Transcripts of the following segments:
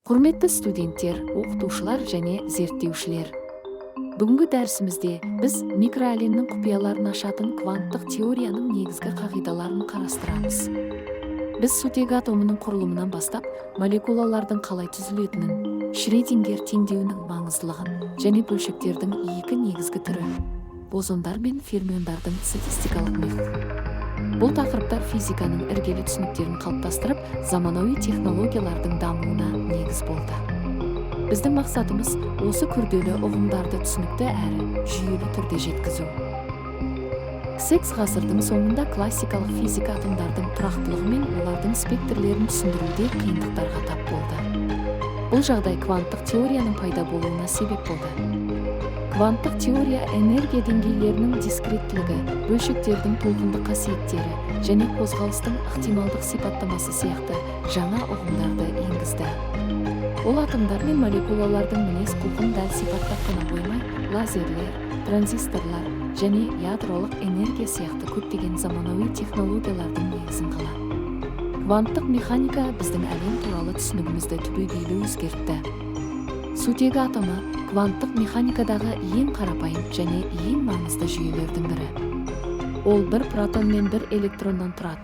Құрметті студенттер, оқытушылар және зерттеушілер. Бүгінгі дәрісімізде біз микроәлемнің құпияларын ашатын кванттық теорияның негізгі қағидаларын қарастырамыз. Біз сутегі атомының құрылымынан бастап, молекулалардың қалай түзілетінін, Шредингер теңдеуінің маңыздылығын және бөлшектердің екі негізгі түрі, бозондар мен фермиондардың статистикалық миф. Бұл тақырыптар физиканың іргелі түсініктерін қалыптастырып, заманауи технологиялардың дамуына негіз болды. Біздің мақсатымыз осы күрделі ұғымдарды түсінікті әрі жүйелі түрде жеткізу. Ксекс ғасырдың соңында классикалық физика атомдардың тұрақтылығы мен олардың спектрлерін түсіндіруде қиындықтарға тап болды. Бұл жағдай кванттық теорияның пайда болуына себеп болды. Кванттық теория энергия деңгейлерінің дискреттілігі, бөлшектердің толқындық қасиеттері және қозғалыстың ықтималдық сипаттамасы сияқты жаңа ұғымдарды енгізді. Ол атомдар мен молекулалардың мінез құлқын дәл сипаттап қана қоймай, лазерлер, транзисторлар және ядролық энергия сияқты көптеген заманауи технологиялардың негізін қалады. Кванттық механика біздің әлем туралы түсінігімізді түбегейлі өзгертті. Сутегі атомы кванттық механикадағы ең қарапайым және ең маңызды жүйелердің бірі. Ол бір протон мен бір электроннан тұрады.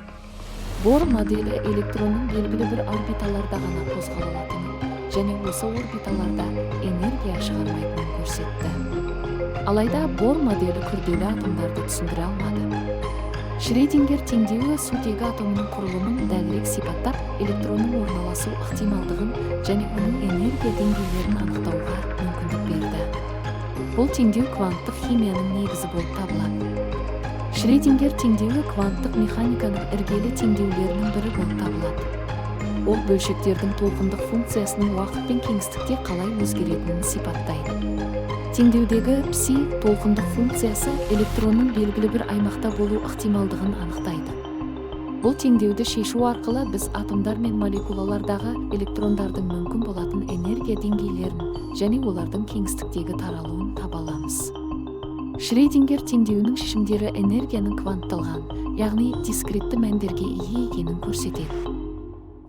Бор моделі электронның белгілі бір орбиталарда ғана қозғала алатынын және осы орбиталарда энергия шығармайтынын көрсетті. Алайда Бор моделі күрделі атомдарды түсіндіре алмады. Шредингер теңдеуі сутегі атомының құрылымын дәлірек сипаттап, электронның орналасу ықтималдығын және оның энергия деңгейлерін анықтауға мүмкіндік берді. Бұл теңдеу кванттық химияның негізі болып табылады. Шредингер теңдеуі кванттық механиканың іргелі теңдеулерінің бірі болып табылады. Ол бөлшектердің толқындық функциясының уақыт пен кеңістікте қалай өзгеретінін сипаттайды. Теңдеудегі пси толқындық функциясы электронның белгілі бір аймақта болу ықтималдығын анықтайды. Бұл теңдеуді шешу арқылы біз атомдар мен молекулалардағы электрондардың мүмкін болатын энергия деңгейлерін және олардың кеңістіктегі таралуын таба аламыз. Шредингер теңдеуінің шешімдері энергияның квантталған, яғни дискретті мәндерге ие екенін көрсетеді.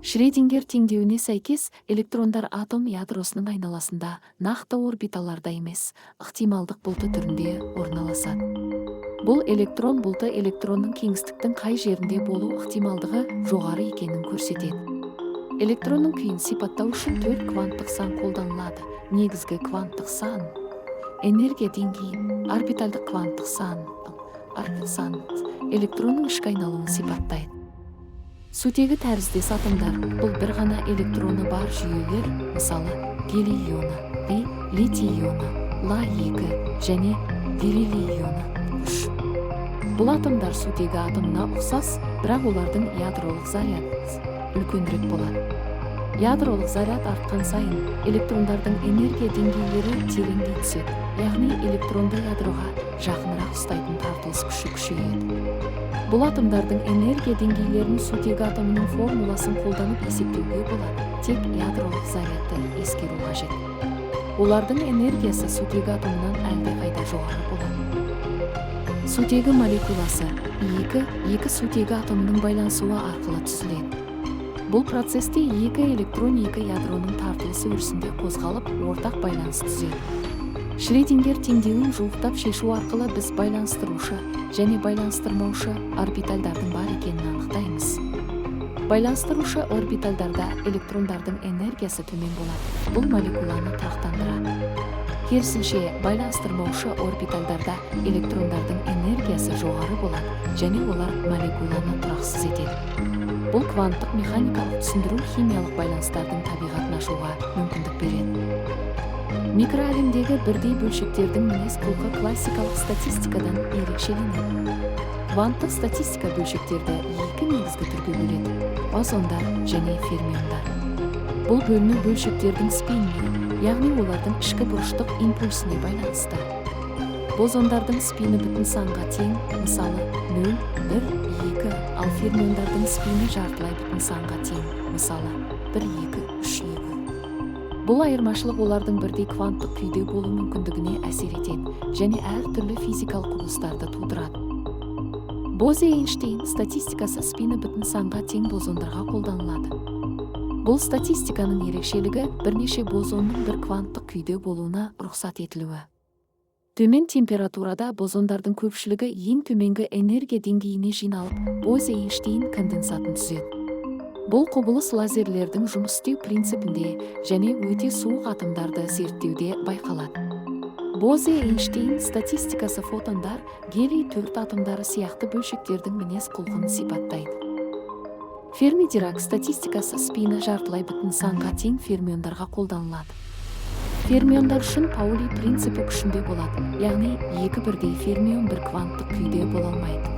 Шредингер теңдеуіне сәйкес электрондар атом ядросының айналасында нақты орбиталарда емес, ықтималдық бұлты түрінде орналасады. Бұл электрон бұлты электронның кеңістіктің қай жерінде болу ықтималдығы жоғары екенін көрсетеді. Электронның күйін сипаттау үшін 4 кванттық сан қолданылады. Негізгі кванттық сан, энергия деңгейі, орбитальдық кванттық сан, электронның ішкі айналуын сипаттайды. Сутегі тәріздес атомдар бұл бір ғана электроны бар жүйелер, мысалы гелий ионы, литий ионы, La2 және бериллий ионы 3. Бұл атомдар сутегі атомына ұқсас, бірақ олардың ядролық заряд үлкенірек болады. Ядролық заряд артқан сайын электрондардың энергия деңгейлері тереңдей түседі, яғни электронды ядроға жақынырақ ұстайтын тартылыс күші күшейеді. Бұл атомдардың энергия деңгейлерін сутегі атомының формуласын қолданып есептеуге болады, тек ядролық зарядты ескеру қажет. Олардың энергиясы сутегі атомынан әлдеқайда жоғары болады. Сутегі молекуласы екі сутегі атомының байланысуы арқылы түзіледі. Бұл процесте екі электрон екі ядроның тартылысы өрісінде қозғалып, ортақ байланыс түзеді. Шредингер теңдеуін жуықтап шешу арқылы біз байланыстырушы және байланыстырмаушы орбитальдардың бар екенін анықтаймыз. Байланыстырушы орбитальдарда электрондардың энергиясы төмен болады. Бұл молекуланы тұрақтандырады. Керісінше, байланыстырмаушы орбитальдарда электрондардың энергиясы жоғары болады және олар молекуланы тұрақсыз етеді. Бұл кванттық механикалық түсіндіру химиялық байланыстардың табиғатын ашуға мүмкіндік береді. Микроәлемдегі бірдей бөлшектердің мінез құлқы классикалық статистикадан ерекшеленеді. Кванттық статистика бөлшектерді екі негізгі түрге бөледі: бозондар және фермиондар. Бұл бөліну бөлшектердің спиніне, яғни олардың ішкі бұрыштық импульсіне байланысты. Бозондардың спині бүтін санға тең, мысалы 0, 1, 2, ал фермиондардың спині жартылай бүтін санға тең, мысалы 1, 2, 3, 2. Бұл айырмашылық олардың бірдей кванттық күйде болу мүмкіндігіне әсер етеді және әртүрлі физикалық құбылыстарды тудырады. Бозе-Эйнштейн статистикасы спині бүтін санға тең бозондарға қолданылады. Бұл статистиканың ерекшелігі бірнеше бозонның бір кванттық күйде болуына рұқсат етілуі. Төмен температурада бозондардың көпшілігі ең төменгі энергия деңгейіне жиналып, Бозе-Эйнштейн конденсатын түзеді. Бұл құбылыс лазерлердің жұмыс істеу принципінде және өте суық атомдарды зерттеуде байқалады. Бозе-Эйнштейн статистикасы фотондар, гелий-4 атомдары сияқты бөлшектердің мінез құлқын сипаттайды. Ферми-Дирак статистикасы спині жартылай бүтін санға тең фермиондарға қолданылады. Фермиондар үшін Паули принципі күшінде болады, яғни екі бірдей фермион бір кванттық күйде бола алмайды.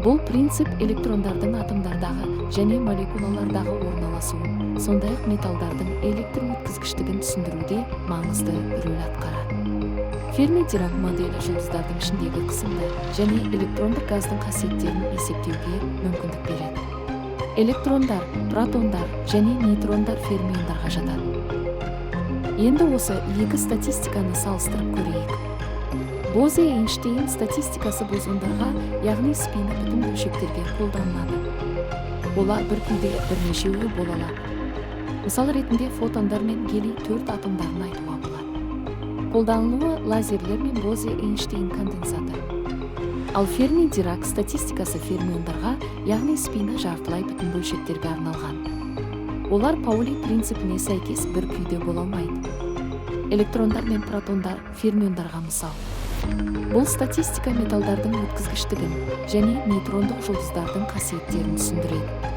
Бұл принцип электрондардың атомдардағы және молекулалардағы орналасуын, сондай-ақ металдардың электр өткізгіштігін түсіндіруде маңызды рөл атқарады. Ферми-Дирак моделі жұлдыздардың ішіндегі қысымды және электрондық газдың қасиеттерін есептеуге мүмкіндік береді. Электрондар, протондар және нейтрондар фермиондарға жатады. Енді осы екі статистиканы салыстырып көрейік. Бозе-Эйнштейн статистикасы бозондарға, яғни спині бүтін бөлшектерге қолданылады. Олар бір күйде бірнешеуі бола алады. Мысал ретінде фотондар мен гелий-4 атомдарын айтуға болады. Қолданылуы лазерлер мен Бозе-Эйнштейн конденсаты. Ал Ферми-Дирак статистикасы фермиондарға, яғни спині жартылай бүтін бөлшектерге арналған. Олар Паули принципіне сәйкес бір күйде бола алмайды. Электрондар мен протондар фермиондарға мысал. Бұл статистика металдардың өткізгіштігін және нейтрондық жұлдыздардың қасиеттерін түсіндіреді.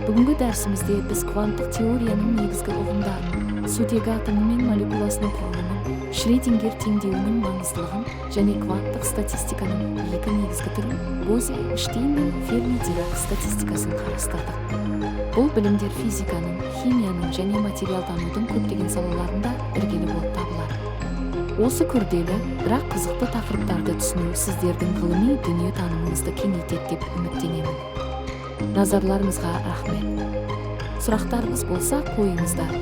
Бүгінгі дәрісімізде біз кванттық теорияның негізгі ұғымдарын, сутегі атомы мен молекуласының құрылымын, Шредингер теңдеуінің маңыздылығын және кванттық статистиканың екі негізгі түрін, Бозе-Эйнштейн мен Ферми-Дирак статистикасын қарастырдық. Бұл білімдер физиканың, химияның және материалтанудың көптеген салаларында іргелі болып табылады. Осы күрделі, бірақ қызықты тақырыптарды түсіну сіздердің ғылыми дүниетанымыңызды кеңейтеді деп үміттенемін. Назарларыңызға рахмет. Сұрақтарыңыз болса қойыңыздар.